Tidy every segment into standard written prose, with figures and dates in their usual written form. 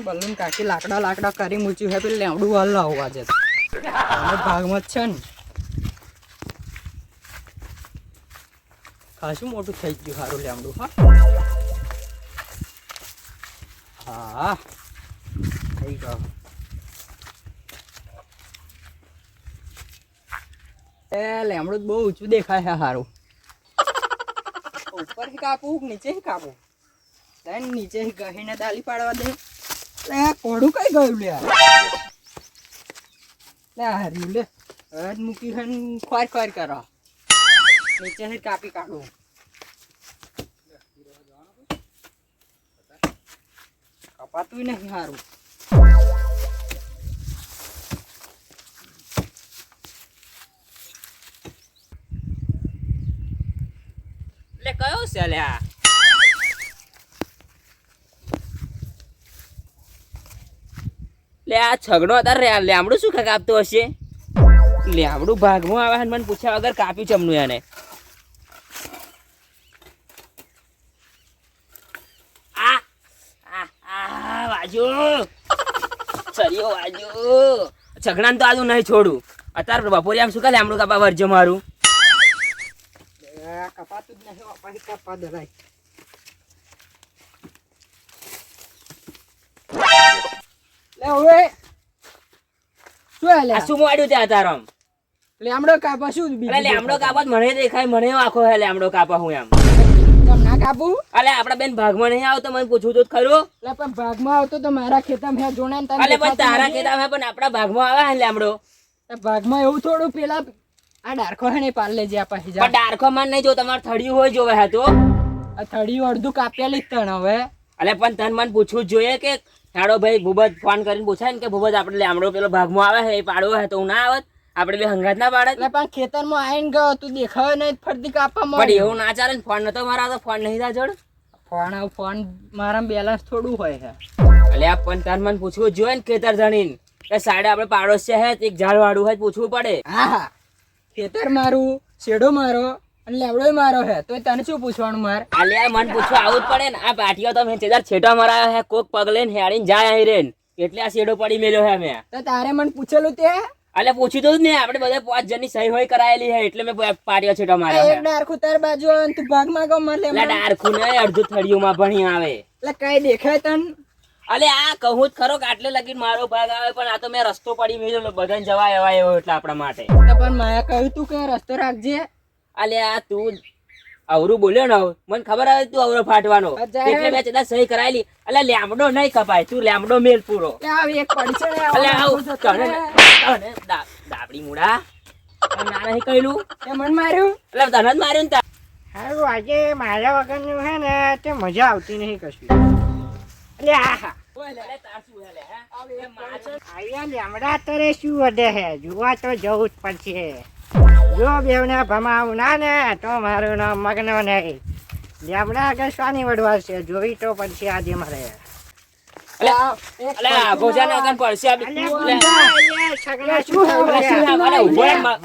Balloon કાકી લાકડા કરી મૂચ્યું હે પેલું લેવડું હાલ લાવવા છે ભાગમાં જ છે ને ખાસું મોટું થઈ ગયું સારું લેવડું. હા થઈ ગયો. એ લેમડું બહુ ઊંચું દેખાય છે સારું. ઉપરથી કાપવું નીચેથી કાપવું નીચે ગહીને દાલી પાડવા દે. લે કોડું કઈ ગયું લે હાર્યું લે હદ મૂકી છે ખોર કરો નીચેથી કાપી કાઢવું. કપાતું નહીં સારું. એટલે કયો છે લ્યા લે આ છગડો અત્યારે લેમડું શું કાપતો હશે? લેમડું ભાગમાં આવે મને પૂછ્યા વગર કાપ્યું ચમનું એને. વાજો સરિયો વાજો છગડાને તો આજુ નહીં છોડું. અત્યારે બપોરે આમ શું કા લેમડું કાપા વરજો મારું. કપાતું જ નહીં પાછી કાપવા દરાય. લે ઓએ શું લે આ શું મોડ્યું ત્યાં તારમ? લેમડો કાપા શું અલે લેમડો કાપા મને દેખાય મને આખો હે લેમડો કાપા હું એમ. તમ ના કાપું? અલે આપડા બેન ભાગમાં નહીં આવતો મને પૂછવું તો ખરું. લે પણ ભાગમાં આવતો તો મારા ખેતરમાં હે જોણે તને. અલે પણ તારા ખેતરમાં હે પણ આપડા ભાગમાં આવે હે લેમડો. ભાગમાં એવું થોડું પેલા આ ડારખો હે ને પાલ લેજે આ પાછી જા. પણ ડારખો માં નહીં જો તમાર થડિયું હોય જોવે હે તો. આ થડિયું અડધું કાપેલી જ તણ હવે. અલે પણ તન મન પૂછવું જોઈએ કે હાડો ભાઈ ભૂબત ફોન કરીને પૂછાય ને કે ભૂબત આપણે લેમડો પેલો ભાગમાં આવે હે એ પાડવો હે તો હું ના આવત આપણે બે હંગાત ના પાડત. એટલે પણ ખેતરમાં આવીને ગયો તું દેખાયો નહીં ફરતી કાપવા પણ એવું ના ચાલે ને. ફોન નતો મારા તો ફોન નહીં તા જોડ. ફોન મારા બેલેન્સ થોડું હોય છે. અલે આ પણ તન મન પૂછવું જોઈએ ને ખેતર જણીને કે સાડે આપણે પાડોશ છે હે એક ઝાડ વાળું હોય પૂછવું પડે. હા ખેતર મારું શેડો મારો અને લેવડો મારો હે તો તને શું પૂછવાનું માર? અલે મન પૂછવા આવું જ પડે ને. આ પાટીઓ તો મેં તેદાર છેટા મરાયો હે કોક પગલે ને હેડીને જાય અહીં રેન એટલે આ શેડો પડી મેલ્યો હે મેં. તો તારે મને પૂછેલું તે? અલે પૂછી દઉં ને આપણે બધા 5 જણની સહી હોય કરાયેલી હે એટલે મેં પાટીઓ છેટો માર્યો હે. એક ડારખું તાર બાજુ આવે તું ભાગમાં ગયો મને એટલે ડારખું નહીં અડધું થડિયુંમાં ભણી આવે. એટલે કઈ દેખાય તન? અલે આ કહું જ ખરો કે આટલે લગીને મારો ભાગ આવે પણ આ તો મેં રસ્તો પડી મેલ્યો બધાને જવાય એવા એવો એટલે આપણા માટે. તો પણ માયા કહ્યું તું કે રસ્તો રાખજે. અલે આ તું અવરું બોલ્યો ને મને ખબર આવે તું અવરો ફાટવાનો એટલે મેં તેદાર સહી કરાયેલી. અલે લેમડો નહીં કપાય તું લેમડો મેલ પૂરો. એક પડી છે અલે આવ તને દાબડી મુડા ના નહીં કહેલું તે મને માર્યું. એટલે તને જ માર્યું ને. હારું આજે મારા વગરનું હે ને તે મજા આવતી નહીં કશું. એટલે આહા આયા લેમડા તરે શું વધે હે જોવા તો જવું જ પડશે. જો બેવને ભમાવું ના ને તો મારું નામ મગનો નહીં. લેમડા આગળ શાની વડવા છે જોઈ તો પડશે આજે મારે. અલે આ ભોજાના આગળ પડશે આ છગડા શું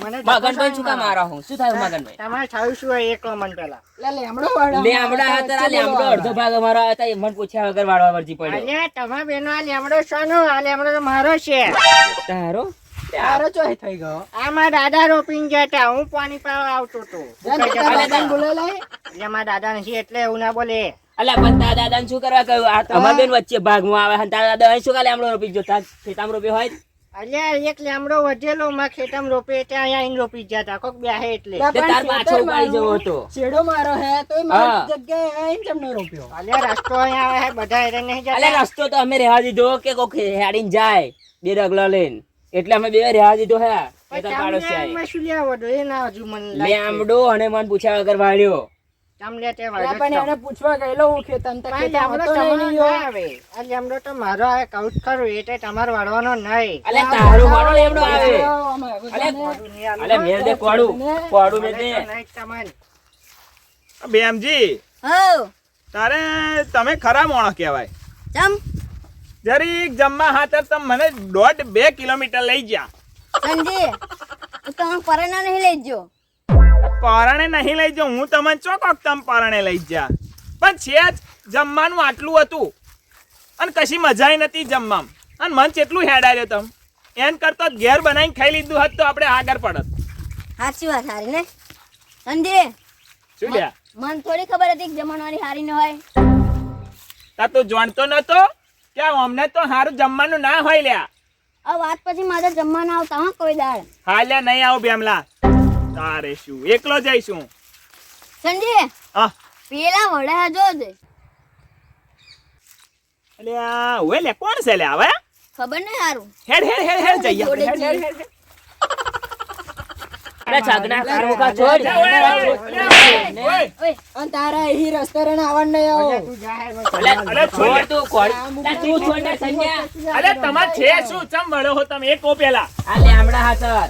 મગનભાઈ શું કામ મારા હું શું થયું મગનભાઈ? તમારે થયું શું હોય એકલો મન પેલા લેમડો વાળો લેમડા હતા આ લેમડો અડધો ભાગ અમારો હતા મને પૂછ્યા વગર વાળવા વરજી પડ્યો. અલ્યા તમારા બેનો આ લેમડો શાનો? આ લેમડો તો મારો છે. તારો તારો ચોય થઈ ગયો. આ મારા દાદા રોપીને ગયા હતા હું પાણી પાવા આવતો હતો. બોલે લઈ મારા દાદા નથી એટલે એવું ના બોલે. અલ્યા પણ તારા દાદાને શું કરવા કહ્યું? આ અમારા બેન વચ્ચે ભાગમાં આવે અને તારા દાદા શું કાલે લેમડો રોપી ગયો? ખેતામાં રોપ્યો હોય અલ્યા એક લેમડો વધેલો માં ખેતરમાં રોપે ત્યાં અહીંયા આઈને રોપી ગયા હતા કોક બેહે એટલે તાર પાછો ઉપાડી જવો હતો. શેડો મારો હે તોય મારી જગ્યાએ આઈને જમનો રોપ્યો. અલ્યા રસ્તો અહીંયા આવે હે બધા એને નહીં જતા. અલ્યા રસ્તો તો અમે રહેવા દીધો કે કોક હેડીને જાય બે ડગલા લઈને એટલે અમે બે રહેવા દીધો હે. લેમડો અને મન પૂછ્યા વગર વાળ્યો. પૂછવા ગયેલો હું ખેતર લેમડો તો મારો આવે કહું ખરું એટલે તમારો વાળવાનો નહીં. તારો વાળો લેમડો આવે. અલે મેલ દે કોડું કોડું મેલ દે. બેમજી તારે તમે ખરા મોણો કહેવાય. જરીક જમવા હાથર તમે મને 1.5-2 કિલોમીટર લઈ જા. સંજી તમે પરણા નહીં લઈ જો. પરણે નહીં લઈ જાઉં હું તમને ચોકોક તમે પરણે લઈ જા પણ છે જ જમવાનું આટલું હતું અને કશી મજાય નથી જમવામાં. અને મન કેટલું હેડાયો તમ એન કરતો ઘેર બનાવીને ખાઈ લીધું હોત તો આપણે આગળ પડત. સાચી વાત હારી ને સંજય શું લ્યા મન થોડી ખબર હતી કે જમણવારી હારી ન હોય. તા તું જાણતો નતો કે અમને તો હારું જમવાનું ના હોય લ્યા. આ વાત પછી મારે જમવા ના આવતા હા કોઈ દાળ. હા લ્યા નહીં આવું બેમલા. તારે શું એકલો જઈશું. સંજય હા પેલા વડા જોજે. અલ્યા ઓય લે કોણ છે લ્યા હવે? ખબર નહીં હારું. હેડ હેડ હેડ હેડ જઈએ આપણે. હેડ હેડ હેડ અરે છગના કારો કા છોડ ઓય અને તારા અહીં રસ્તે આવવાનું નહીં આવો. તું જાહેર અરે છોડ તું કોણ તું છોડ ને સંજ્ઞા અરે તમાર છે શું ચમ મળ્યો હો તમે એક કો પેલા આ લેમડા હાતર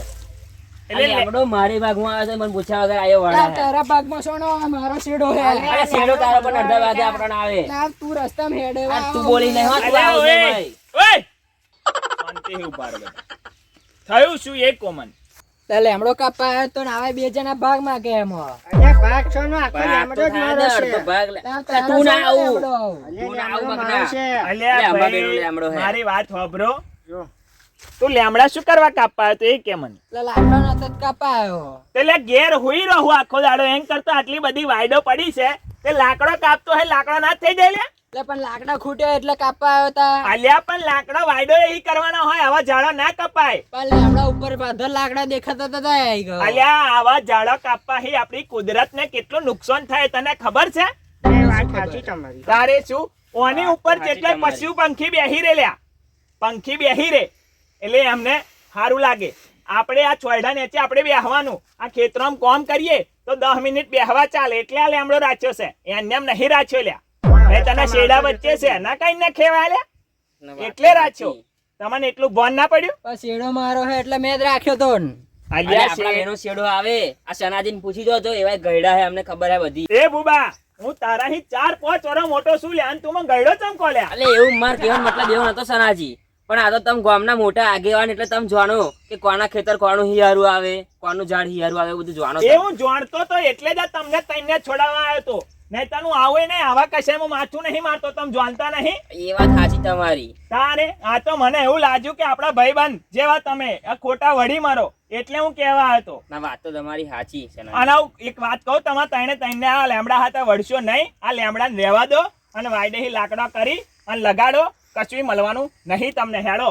એટલે લેમડો મારી ભાગમાં આવે છે મને પૂછ્યા વગર આયો વડા તારા ભાગમાં સોનો મારો શેડો હે. અરે શેડો તારો પણ અડધા વાગે આપણને આવે ના, તું રસ્તામાં હેડે આ તું બોલી નહીં હો તું અલ્યા આવજે ઓય ભાઈ ઓય શાંતિ ઉભા રહો બધા. થયું શું એક કોમન લેમડો કાપા આવ્યો તો નાવે બે જણા ભાગ માંગે એમ. અલ્યા ભાગ સોનો આખો ભાગ તો થાય ને, અડધો ભાગ લે. તું ના આવું તું ના આવું બકરા અલ્યા લે, અંબા ભાઈ, બેનો લેમડો હે. મારી વાત સાંભળો તું લેમડા શું કરવા કાપવા આવ્યો તો એ કે મને લાકડો નતો કાપા આવ્યો. એટલે ઘેર હુઈ રહું આખો દાડો એમ કરતો આટલી બધી વાયડો પડી છે તે લાકડો કાપતો હે લાકડો ના થઈ જાય લે એટલે પણ લાકડા ખૂટ્યો એટલે કાપા આવ્યો તા. આલ્યા પણ લાકડો વાયડો એ કરવાનો હોય આવા ઝાડો ના કપાય. પણ લેમડા ઉપર બધા લાકડા દેખાતા હતા તા આઈ ગયો. આલ્યા આવા ઝાડો કાપવા હી આપણી કુદરતને કેટલું નુકસાન થાય તને ખબર છે? તારે શું ઓની ઉપર જેટલે પશુ પંખી બેહી રે લ્યા પંખી બેહી રે એટલે એમને સારું લાગે. આપણે આ ચોયડા નીચે આપણે બેહવાનું આ ખેતરમાં કામ કરીએ તો 10 મિનિટ બેહવા ચાલે એટલે આ લેમડો રાખ્યો છે એને એમ નહીં રાખ્યો લ્યા. મેં તને શેડા વચ્ચે છે ના કઈ ન ખેવાય લ્યા એટલે રાખ્યો. તમને એટલું ભાન ના પડ્યું? પણ શેડો મારો હે એટલે મેં જ રાખ્યો તો ને. અરે આપણા બેનો શેડો આવે આ સનાજીને પૂછી જો તો એવા ગયડા હે અમને ખબર હે બધી. એ બુબા હું તારા હી 4-5 વર્ષ મોટો છું લ્યા અને તું મને ગયડો ચમકો લ્યા. એટલે એવું માર કહેવાનો મતલબ એવો નતો સનાજી પણ આ તો તમે ગામના મોટા આગેવાન એટલે તમે જાણો કે કોના ખેતર કોનું હિયારું આવે કોનું ઝાડ હિયારું આવે બધું જાણો એ હું જાણતો તો એટલે જ તમને તઈને છોડાવવા આવ્યો તો નહીં તનું આવે નહીં આવા કશામાં માથું નહીં મારતો તમે જાણતા નહીં. એ વાત સાચી તમારી. તારે આ તો મને એવું લાગ્યું કે આપણા ભાઈબંધ જેવા તમે આ ખોટા વળી મારો એટલે હું કહેવા આવ્યો તો. ના વાત તો તમારી સાચી છે. આના એક વાત કહું તમારે તઈને આ લેમડા હાથે વળશો નહીં. આ લેમડાને રહેવા દો અને વાયદેહી લાકડા કરી અને લગાડો કશું મળવાનું નહીં તમને હેડો.